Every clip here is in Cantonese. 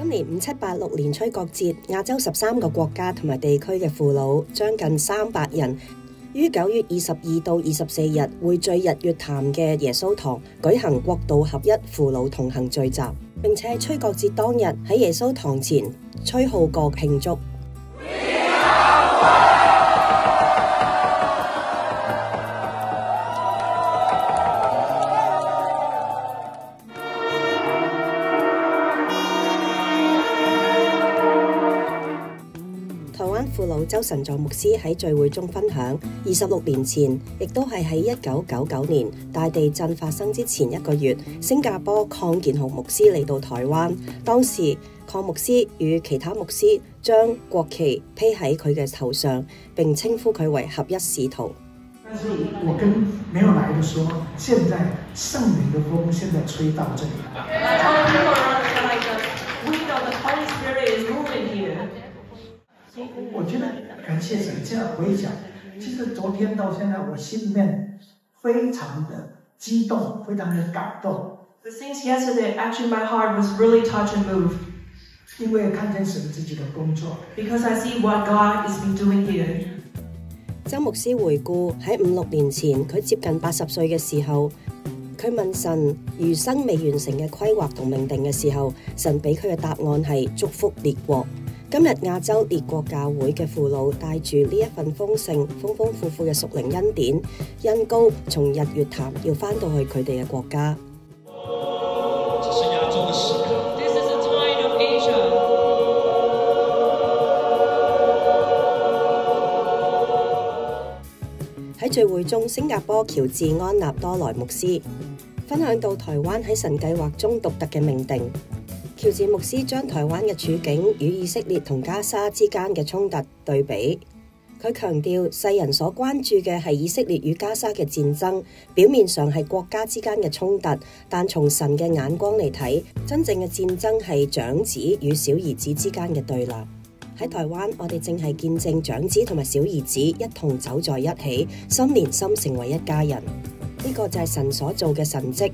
今年5786年吹角節，亞洲13個國家同埋地區嘅父老將近300人，於9月22到24日匯聚日月潭嘅耶穌堂舉行國度合一父老同行聚集，並且喺吹角節當日喺耶穌堂前吹號角慶祝。台灣父老周神助牧師喺聚會中分享，26年前，亦都係喺1999年大地震發生之前1個月，新加坡鄺建豪牧師嚟到台灣，當時鄺牧師與其他牧師將國旗披喺佢嘅頭上，並稱呼佢為合一使徒。但是我跟沒有來的說，現在聖靈的風現在吹到這裡。我覺得感謝神，這樣回想，其實昨天到現在，我心裡面非常的激動，非常的感動。Since yesterday, actually my heart was really touched and moved. 因為看見神自己的工作。Because I see what God has been doing here. 周牧師回顧喺5、6年前，佢接近80歲嘅時候，佢問神餘生未完成嘅規劃同命定嘅時候，神俾佢嘅答案係祝福列國。今日亞洲列國教會嘅父老帶住呢一份豐盛、豐豐富富嘅屬靈恩典，恩膏從日月潭要返到去佢哋嘅國家。這是亞洲嘅時刻。This is a time of Asia. 喺聚會中，新加坡喬治安納多萊牧師分享到台灣喺神計劃中獨特嘅命定。喬治牧師將台灣嘅處境與以色列同加沙之間嘅衝突對比，佢強調世人所關注嘅係以色列與加沙嘅戰爭，表面上係國家之間嘅衝突，但從神嘅眼光嚟睇，真正嘅戰爭係長子與小兒子之間嘅對立。喺台灣，我哋正係見證長子同埋小兒子一同走在一起，心連心成為一家人。呢個就係神所做嘅神蹟。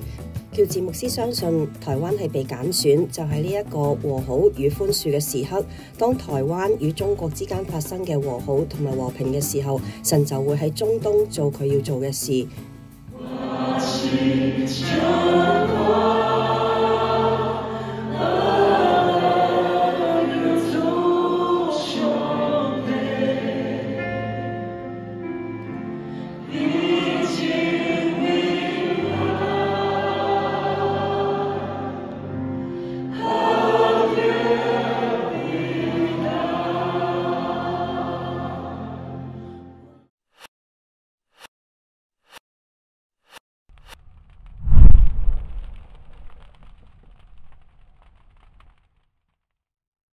喬治牧師相信台灣係被揀選，就係呢一個和好與寬恕嘅時刻。當台灣與中國之間發生嘅和好同埋和平嘅時候，神就會喺中東做佢要做嘅事。